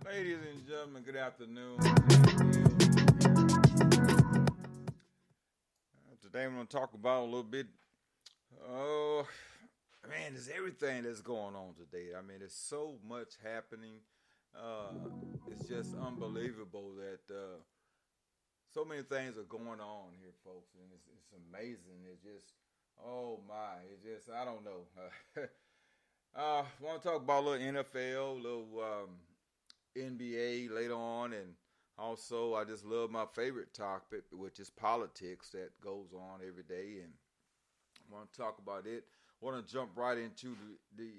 Ladies and gentlemen, good afternoon. Today I'm going to talk about a little bit. Oh, man, there's everything that's going on today. I mean, there's so much happening. It's just unbelievable that so many things are going on here, folks, and it's amazing. It's just, oh my, it's just, I don't know. Want to talk about a little NFL, a little NBA later on, and also I just love my favorite topic, which is politics that goes on every day, and I want to talk about it. I want to jump right into the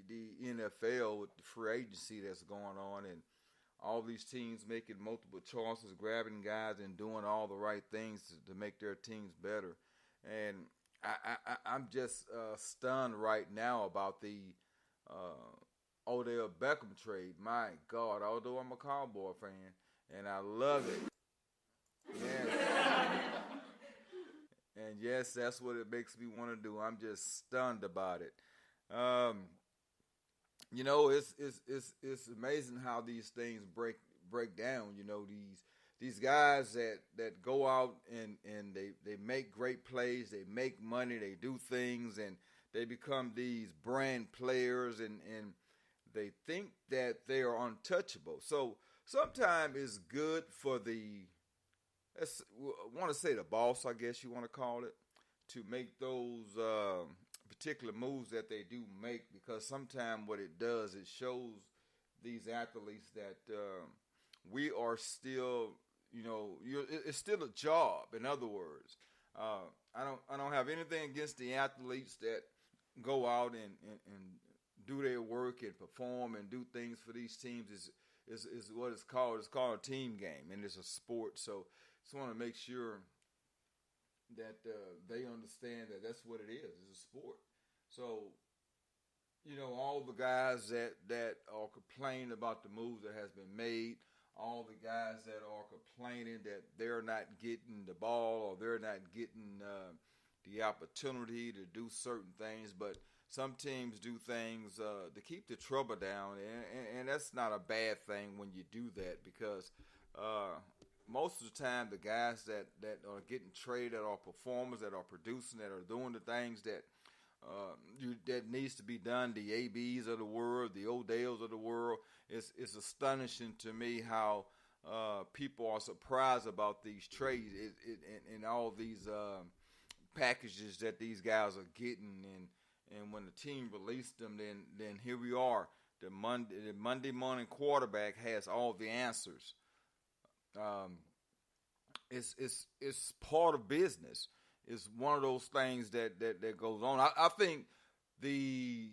NFL with the free agency that's going on, and all these teams making multiple choices, grabbing guys, and doing all the right things to make their teams better. And I'm just stunned right now about the Odell Beckham trade. My God, although I'm a Cowboy fan and I love it. Yes. And yes, that's what it makes me want to do. I'm just stunned about it. Um, it's amazing how these things break down. These guys that go out and they make great plays, they make money, they do things, and they become these brand players, and they think that they are untouchable. So sometimes it's good for I want to say the boss, I guess you want to call it, to make those particular moves that they do make, because sometimes what it does, it shows these athletes that we are still, it's still a job. In other words, I don't have anything against the athletes that go out and do their work and perform and do things for these teams. Is what it's called. It's called a team game, and it's a sport. So just want to make sure that they understand that that's what it is. It's a sport. So all the guys that are complaining about the moves that has been made, all the guys that are complaining that they're not getting the ball or they're not getting the opportunity to do certain things, but some teams do things to keep the trouble down, and that's not a bad thing when you do that, because most of the time the guys that are getting traded, that are performers, that are producing, that are doing the things that needs to be done, the ABs of the world, the Odells of the world, it's astonishing to me how people are surprised about these trades and all these packages that these guys are getting, and when the team released them, then here we are. The Monday morning quarterback has all the answers. Um, it's part of business. It's one of those things that goes on. I think the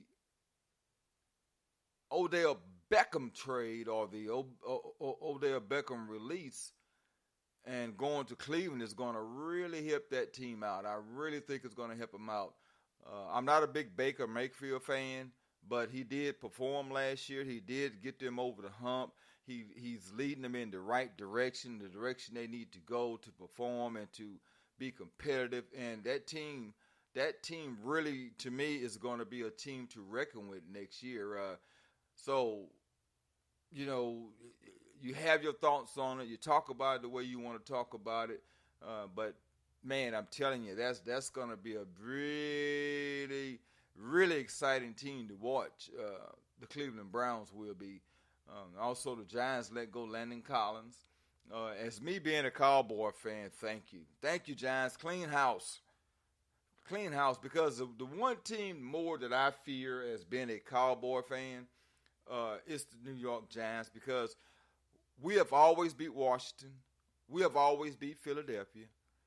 Odell Beckham trade, or the Odell Beckham release and going to Cleveland, is going to really help that team out. I really think it's going to help them out. I'm not a big Baker Mayfield fan, but he did perform last year. He did get them over the hump. He's leading them in the right direction, the direction they need to go to perform and to be competitive. And that team really, to me, is going to be a team to reckon with next year. So, you know, you have your thoughts on it. You talk about it the way you want to talk about it. But man, I'm telling you, that's going to be a really, really exciting team to watch. The Cleveland Browns will be. Also, the Giants let go Landon Collins. As me being a Cowboy fan, thank you, Giants. Clean house, because the one team more that I fear as being a Cowboy fan is the New York Giants, because we have always beat Washington. We have always beat Philadelphia.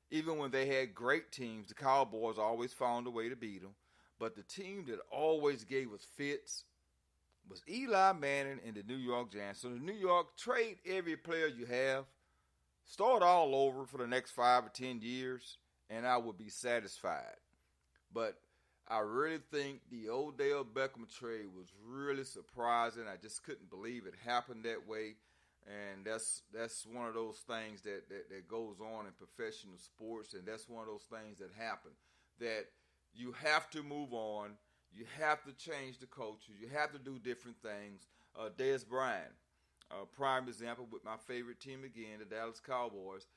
Even when they had great teams, the Cowboys always found a way to beat them. But the team that always gave us fits was Eli Manning and the New York Giants. So the New York, trade every player you have, start all over for the next 5 or 10 years, and I would be satisfied. But I really think the Odell Beckham trade was really surprising. I just couldn't believe it happened that way. And that's one of those things that goes on in professional sports, and that's one of those things that happen, that you have to move on. You have to change the culture. You have to do different things. Dez Bryant, prime example with my favorite team again, the Dallas Cowboys.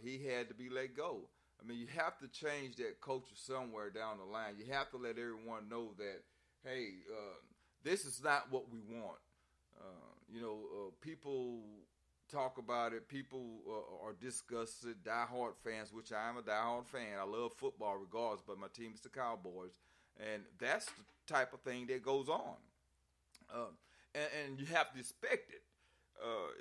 He had to be let go. I mean, you have to change that culture somewhere down the line. You have to let everyone know that, hey, this is not what we want. People talk about it. People are disgusted. Diehard fans, which I am a diehard fan. I love football regardless, but my team is the Cowboys. And that's the type of thing that goes on. And you have to expect it.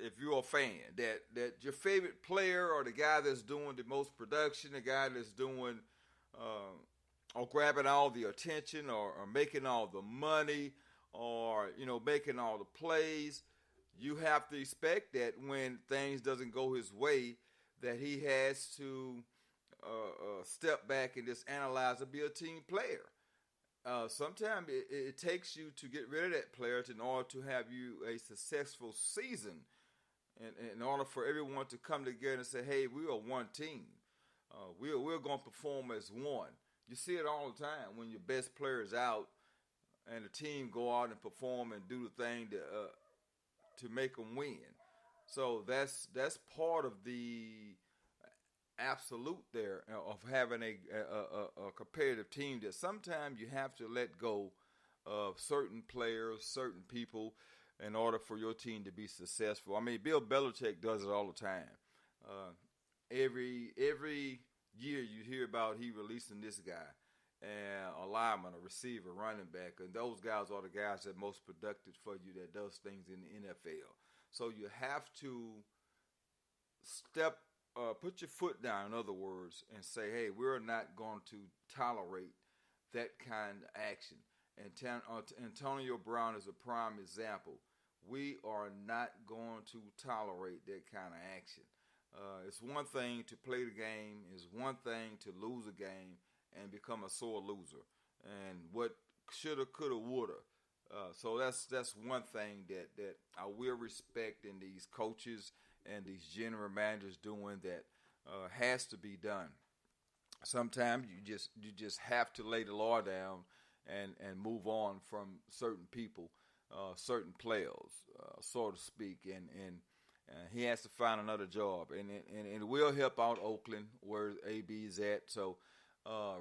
If you're a fan, that your favorite player or the guy that's doing the most production, the guy that's doing or grabbing all the attention or making all the money or, making all the plays, you have to expect that when things doesn't go his way, that he has to step back and just analyze and be a team player. Sometimes it takes you to get rid of that player in order to have you a successful season, and in order for everyone to come together and say, hey, we are one team. We're going to perform as one. You see it all the time when your best player is out and the team go out and perform and do the thing to make them win. So that's part of the absolute there of having a competitive team, that sometimes you have to let go of certain players, certain people, in order for your team to be successful. I mean, Bill Belichick does it all the time. Every year you hear about he releasing this guy, and a lineman, a receiver, running back, and those guys are the guys that most productive for you, that does things in the NFL. So you have to put your foot down, in other words, and say, hey, we're not going to tolerate that kind of action. And Antonio Brown is a prime example. We are not going to tolerate that kind of action. It's one thing to play the game. It's one thing to lose a game and become a sore loser. And what shoulda, coulda, woulda. So that's one thing that I will respect in these coaches and these general managers doing, that has to be done. Sometimes you just have to lay the law down and move on from certain people, certain players, so to speak, and he has to find another job, and it will help out Oakland where AB is at. So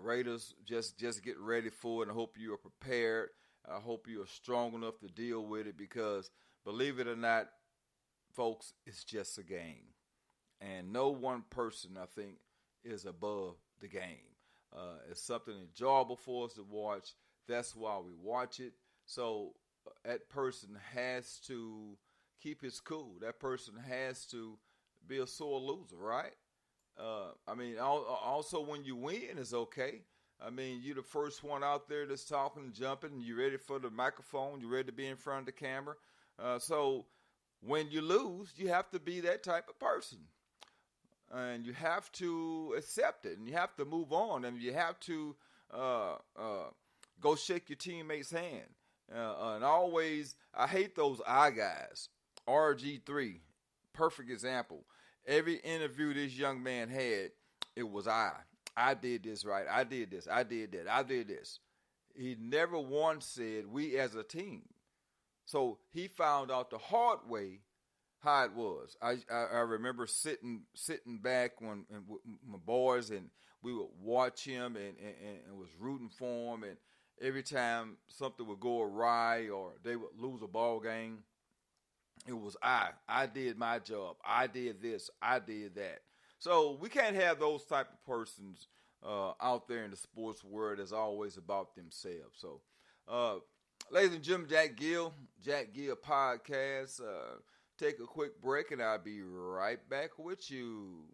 Raiders, just get ready for it. I hope you are prepared. I hope you are strong enough to deal with it, because believe it or not, folks, it's just a game. And no one person, I think, is above the game. It's something enjoyable for us to watch. That's why we watch it. So that person has to keep his cool. That person has to be a sore loser, right? I mean, also when you win, it's okay. I mean, you're the first one out there that's talking and jumping, and you're ready for the microphone. You're ready to be in front of the camera. So when you lose, you have to be that type of person. And you have to accept it, and you have to move on, and you have to go shake your teammate's hand. And always, I hate those I guys. RG3, perfect example. Every interview this young man had, it was I. I did this right. I did this. I did that. I did this. He never once said we as a team. So he found out the hard way how it was. I remember sitting back when with my boys, and we would watch him and was rooting for him. And every time something would go awry or they would lose a ball game, it was I did my job. I did this. I did that. So we can't have those type of persons out there in the sports world that's always about themselves. So, uh, ladies and gentlemen, Jack Gill podcast. Take a quick break, and I'll be right back with you.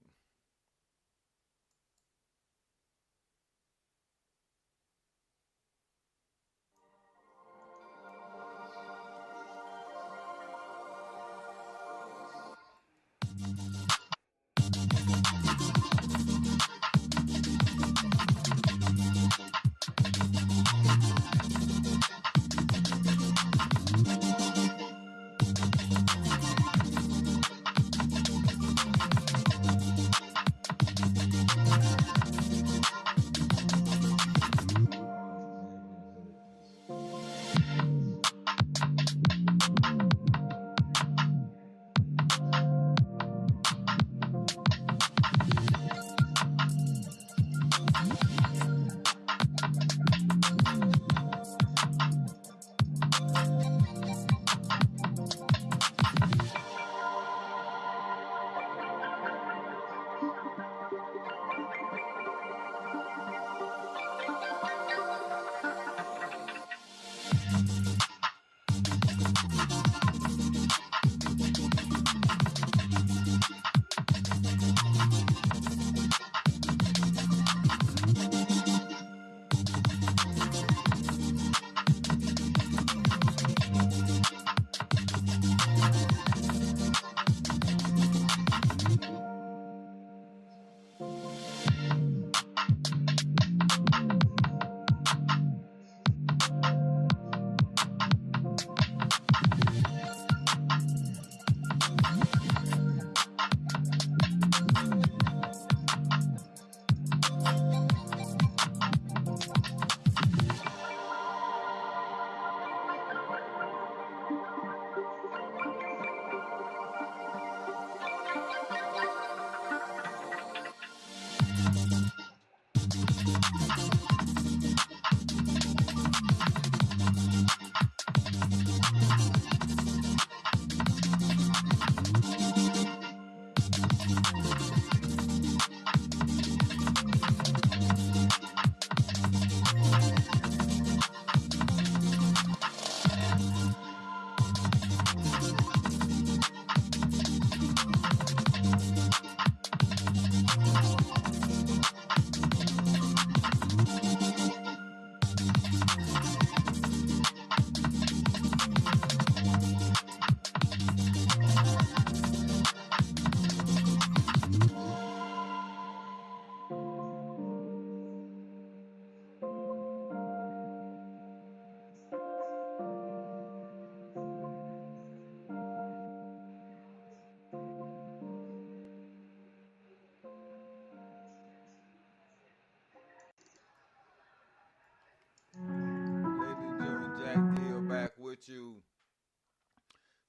Ladies and gentlemen, Jack Gill back with you,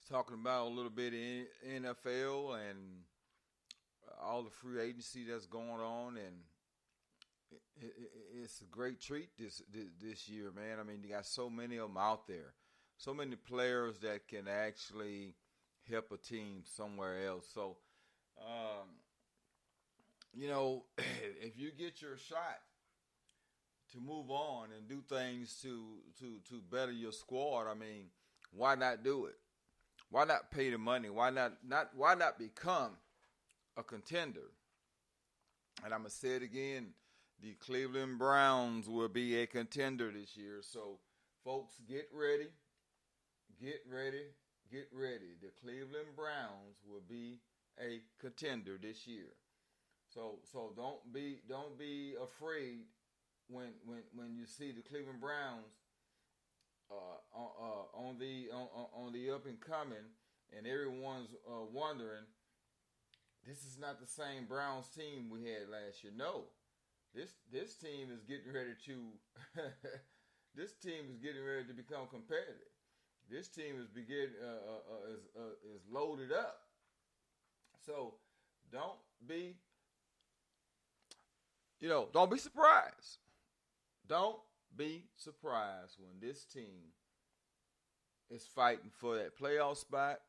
talking about a little bit in NFL and all the free agency that's going on, and it's a great treat this year, man. I mean, you got so many of them out there, so many players that can actually help a team somewhere else. So, um, if you get your shot to move on and do things to better your squad, I mean, why not do it? Why not pay the money? Why not become a contender? And I'm gonna say it again: the Cleveland Browns will be a contender this year. So, folks, get ready, get ready, get ready. The Cleveland Browns will be a contender this year. So don't be afraid when you see the Cleveland Browns on the up and coming, and everyone's wondering, this is not the same Browns team we had last year. No, this team is getting ready to this team is getting ready to become competitive. This team is loaded up. So don't be don't be surprised. Don't be surprised when this team is fighting for that playoff spot,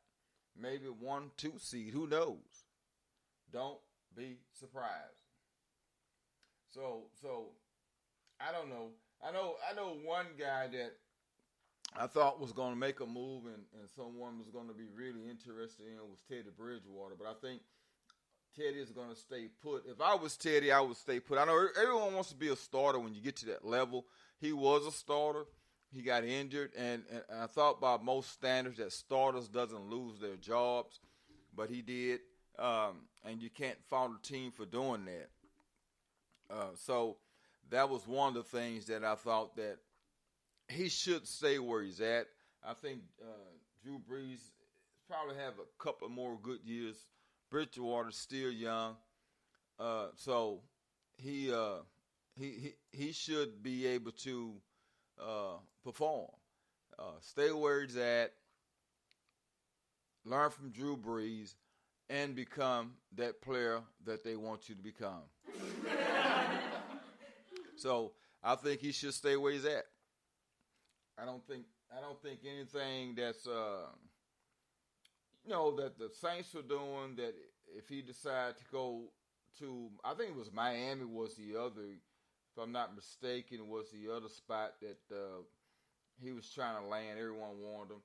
maybe 1, 2 seed. Who knows? Don't be surprised. So I don't know. I know one guy that I thought was going to make a move and someone was going to be really interested in was Teddy Bridgewater, but I think Teddy is going to stay put. If I was Teddy, I would stay put. I know everyone wants to be a starter when you get to that level. He was a starter. He got injured, and I thought by most standards that starters doesn't lose their jobs, but he did, and you can't fault a team for doing that. So that was one of the things that I thought that he should stay where he's at. I think Drew Brees probably have a couple more good years. Bridgewater's still young, so he should be able to perform. Stay where he's at, learn from Drew Brees, and become that player that they want you to become. So I think he should stay where he's at. I don't think anything that's that the Saints are doing, that if he decides to go to, I think it was Miami was the other, if I'm not mistaken, was the other spot that he was trying to land. Everyone wanted him.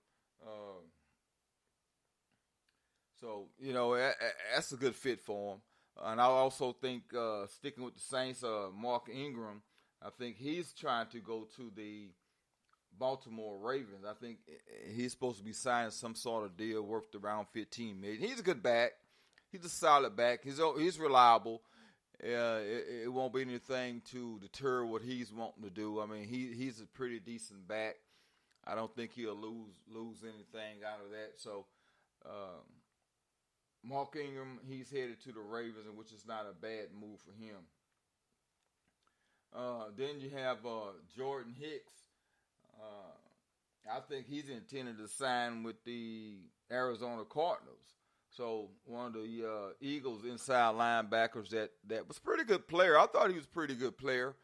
So that's a good fit for him. And I also think sticking with the Saints, Mark Ingram, I think he's trying to go to the Baltimore Ravens. I think he's supposed to be signing some sort of deal worth around $15 million. He's a good back. He's a solid back. He's reliable. It won't be anything to deter what he's wanting to do. I mean, he's a pretty decent back. I don't think he'll lose anything out of that. So, Mark Ingram, he's headed to the Ravens, which is not a bad move for him. Then you have Jordan Hicks. I think he's intended to sign with the Arizona Cardinals. So one of the Eagles inside linebackers that was a pretty good player. I thought he was a pretty good player.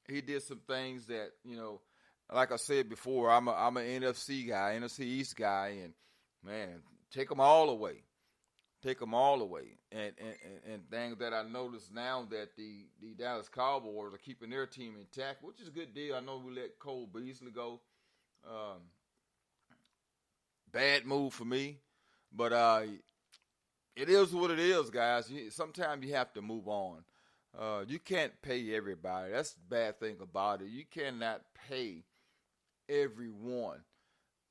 He did some things that, like I said before, I'm an NFC guy, NFC East guy, and man, take them all away. Take them all away. And things that I noticed now that the Dallas Cowboys are keeping their team intact, which is a good deal. I know we let Cole Beasley go. Bad move for me. But it is what it is, guys. Sometimes you have to move on. You can't pay everybody. That's the bad thing about it. You cannot pay everyone.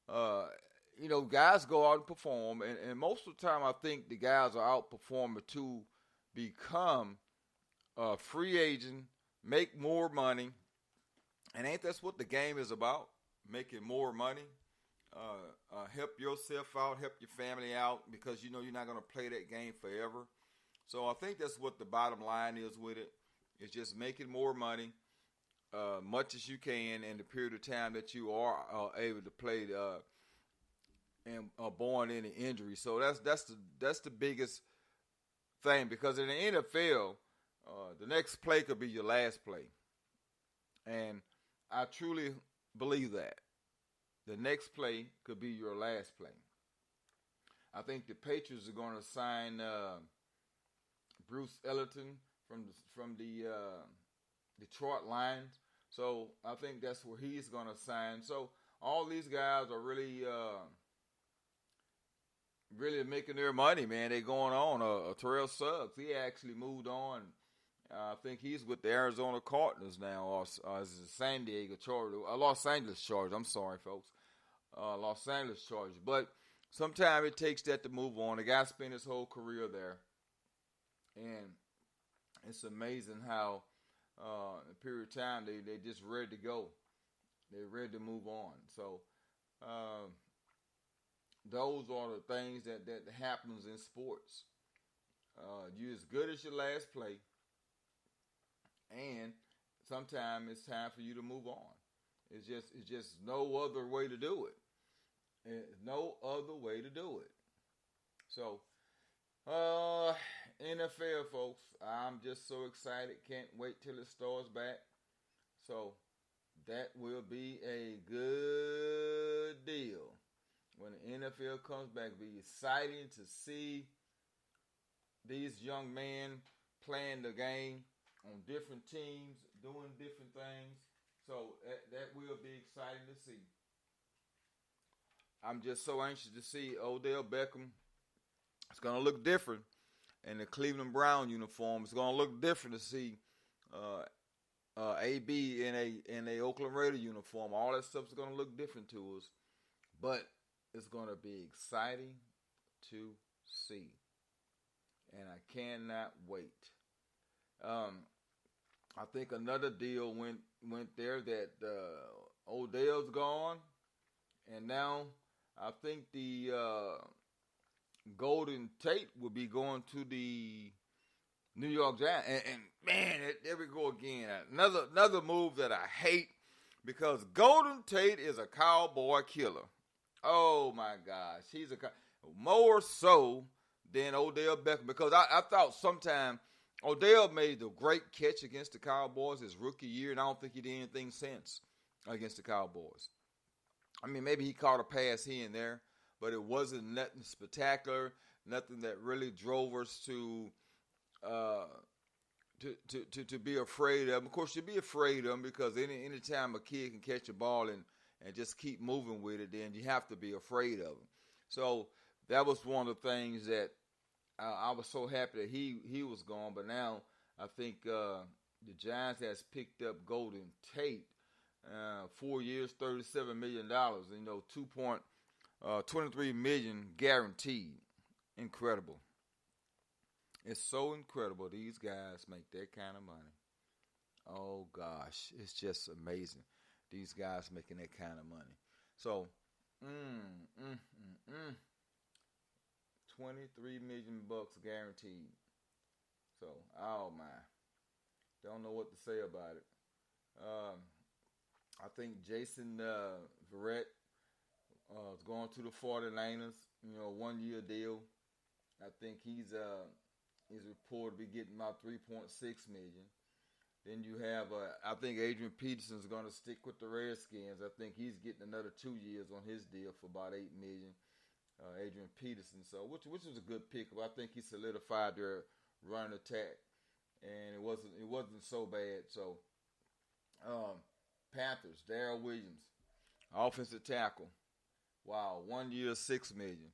Guys go out and perform, and most of the time I think the guys are outperforming to become a free agent, make more money, and ain't that's what the game is about? Making more money. Help yourself out, help your family out, because you're not going to play that game forever. So I think that's what the bottom line is with it. It's just making more money, much as you can in the period of time that you are able to play and avoid any injury. So that's the biggest thing, because in the NFL, the next play could be your last play, and I truly believe that. The next play could be your last play. I think the Patriots are going to sign Bruce Ellington from the Detroit Lions. So I think that's where he's going to sign. So all these guys are really making their money, man. They're going on. Terrell Suggs, he actually moved on. I think he's with the Arizona Cardinals now, or San Diego Chargers, Los Angeles Chargers. I'm sorry, folks. Los Angeles Chargers. But sometimes it takes that to move on. The guy spent his whole career there. And it's amazing how in a period of time they just ready to go. They're ready to move on. So those are the things that happens in sports. You're as good as your last play. And sometimes it's time for you to move on. It's just no other way to do it. No other way to do it. So, NFL folks, I'm just so excited. Can't wait till it starts back. So that will be a good deal when the NFL comes back. It'll be exciting to see these young men playing the game on different teams, doing different things. So that will be exciting to see. I'm just so anxious to see Odell Beckham. It's going to look different in the Cleveland Brown uniform. It's going to look different to see uh, AB in a Oakland Raider uniform. All that stuff is going to look different to us, but it's going to be exciting to see, and I cannot wait. I think another deal went there that Odell's gone, and now I think the Golden Tate will be going to the New York Giants. And man, there we go again. Another move that I hate because Golden Tate is a cowboy killer. Oh my gosh, he's more so than Odell Beckham, because I thought sometime Odell made the great catch against the Cowboys his rookie year, and I don't think he did anything since against the Cowboys. I mean, maybe he caught a pass here and there, but it wasn't nothing spectacular, nothing that really drove us to be afraid of him. Of course, you'd be afraid of him because any time a kid can catch a ball and just keep moving with it, then you have to be afraid of him. So that was one of the things that I was so happy that he was gone. But now I think the Giants has picked up Golden Tate, 4 years, $37 million. You know, $23 million guaranteed. Incredible. It's so incredible these guys make that kind of money. Oh gosh, it's just amazing. These guys making that kind of money. So, 23 million bucks guaranteed. So, oh my, don't know what to say about it. I think Jason Verrett is going to the 49ers. You know, 1 year deal. I think he's reported to be getting about $3.6 million. Then you have, I think Adrian Peterson is going to stick with the Redskins. I think he's getting another 2 years on his deal for about $8 million. Adrian Peterson, so which was a good pick. I think he solidified their run attack, and it wasn't so bad. So, Panthers, Darrell Williams, offensive tackle. Wow, 1 year, $6 million.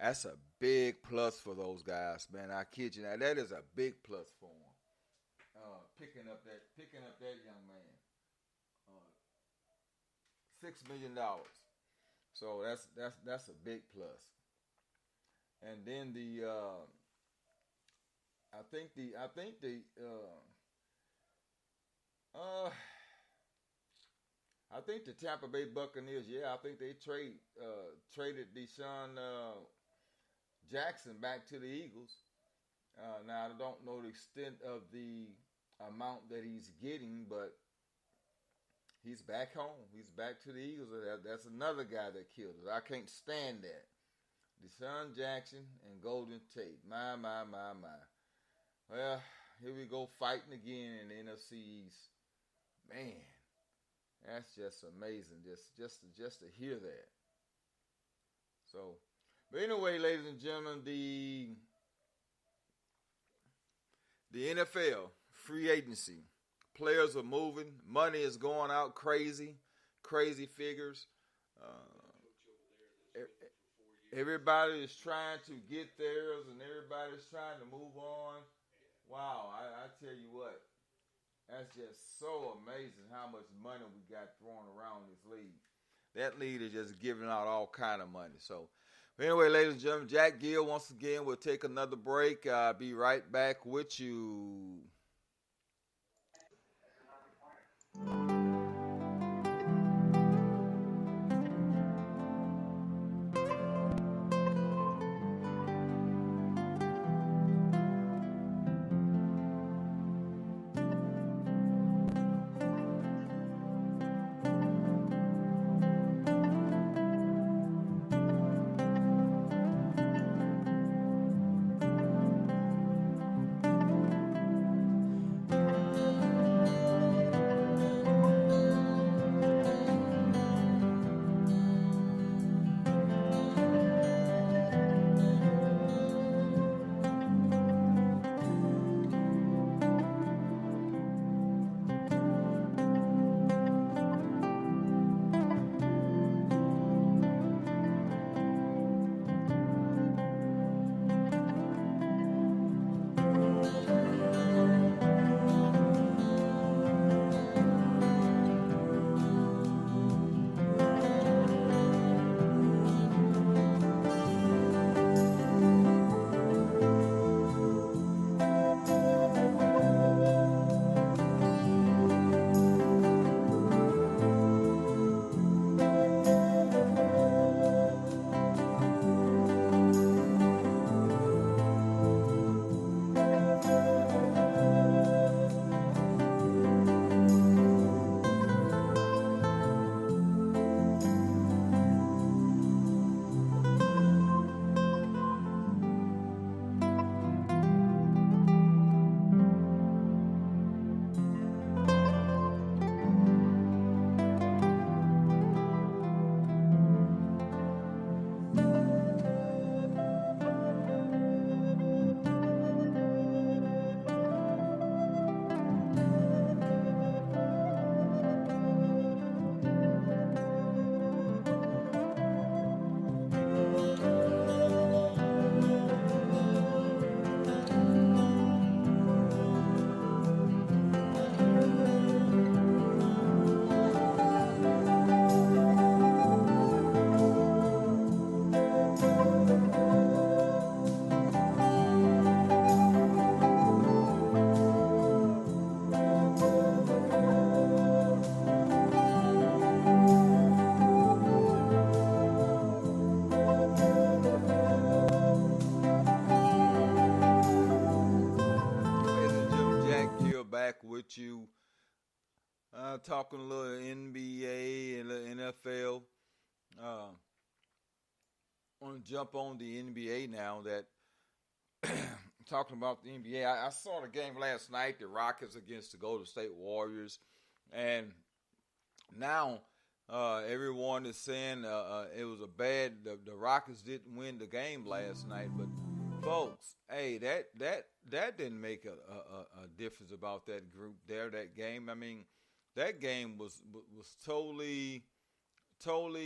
That's a big plus for those guys, man. I kid you not. That is a big plus for them. Picking up that young man. $6 million. So that's a big plus. And then I think the Tampa Bay Buccaneers, I think they traded Deshaun Jackson back to the Eagles. Now I don't know the extent of the amount that he's getting, but he's back home. He's back to the Eagles. That's another guy that killed us. I can't stand that. Deshaun Jackson and Golden Tate. My. Well, here we go fighting again in the NFC East. Man, that's just amazing. Just to hear that. So, but anyway, ladies and gentlemen, the NFL free agency. Players are moving. Money is going out crazy figures. Everybody is trying to get theirs, and everybody's trying to move on. Wow, I tell you what, that's just so amazing how much money we got thrown around this league. That league is just giving out all kind of money. So, anyway, ladies and gentlemen, Jack Gill once again will take another break. I'll be right back with you. with you, talking a little NBA and NFL. Uh, I want to jump on the NBA now. That talking about the NBA, I saw the game last night, the Rockets against the Golden State Warriors, and now everyone is saying it was a bad. The Rockets didn't win the game last night, but folks, hey, that didn't make a difference about that group there. That game, I mean, that game was totally. Uh,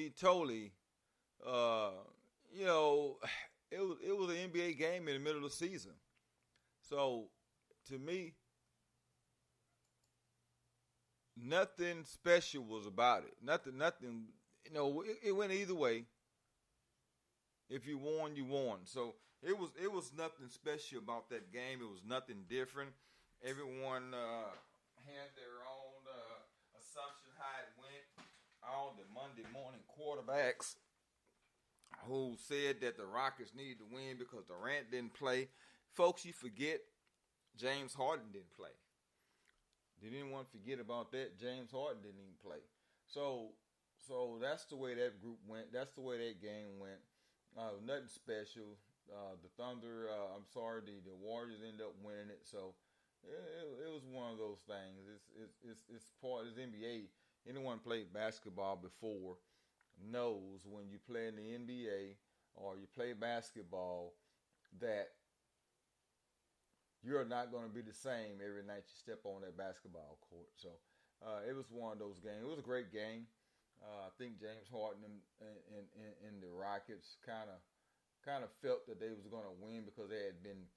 you know, it was an NBA game in the middle of the season. So to me, nothing special was about it. Nothing. It went either way. If you won, you won. So it was nothing special about that game. It was nothing different. Everyone had their own assumption how it went. All the Monday morning quarterbacks who said that the Rockets needed to win because Durant didn't play. Folks, you forget James Harden didn't play. Did anyone forget about that? James Harden didn't even play. So that's the way that group went. That's the way that game went. Nothing special. The Thunder, the Warriors ended up winning it. So it was one of those things. It's part of the NBA. Anyone played basketball before knows when you play in the NBA or you play basketball that you're not going to be the same every night you step on that basketball court. So it was one of those games. It was a great game. I think James Harden and the Rockets kind of felt that they was going to win because they had been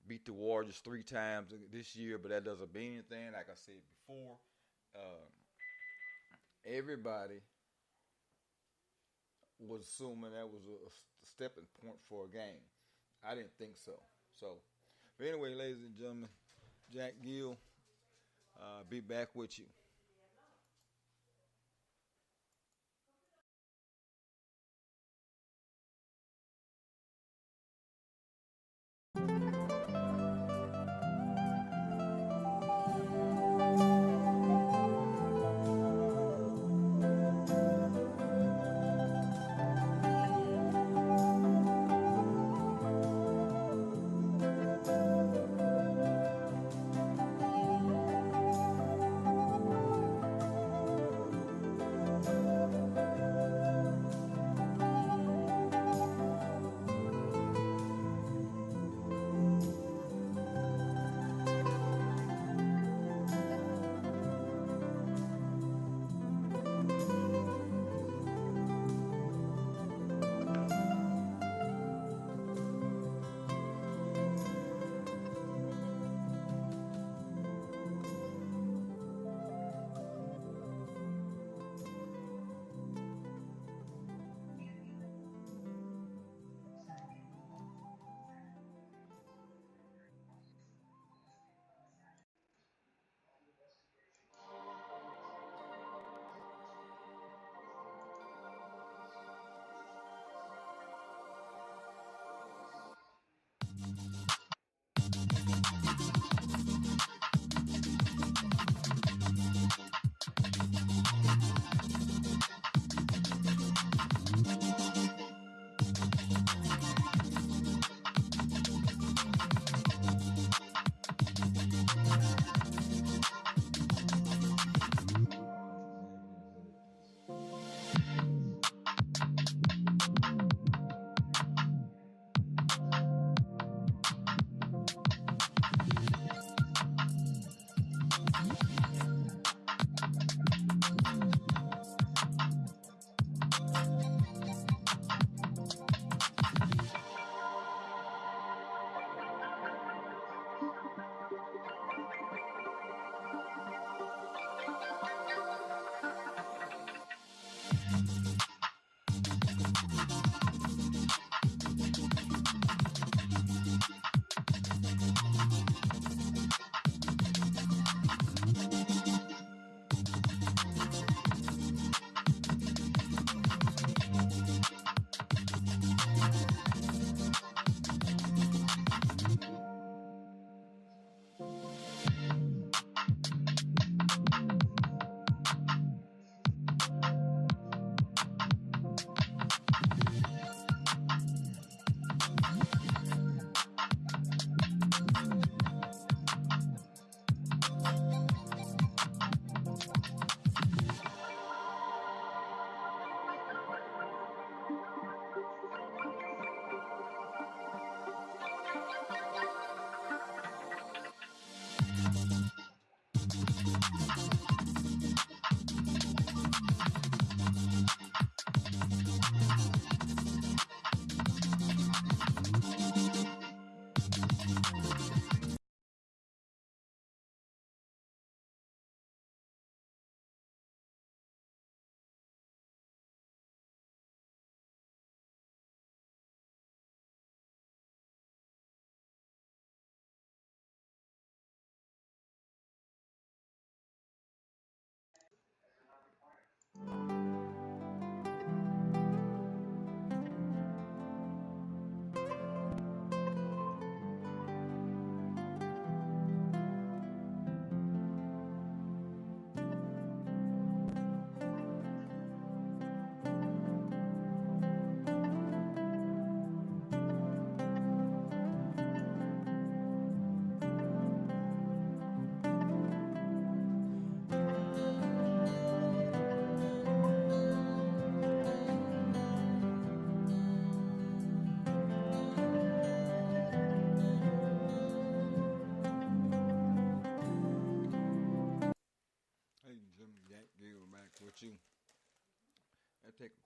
beat the Warriors 3 times this year, but that doesn't mean anything. Like I said before, everybody was assuming that was a stepping point for a game. I didn't think so. But anyway, ladies and gentlemen, Jack Gill, be back with you.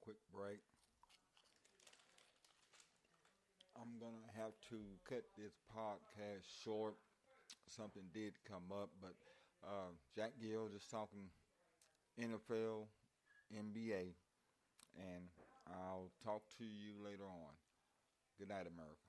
quick break. I'm going to have to cut this podcast short. Something did come up, but Jack Gill just talking NFL, NBA, and I'll talk to you later on. Good night, America.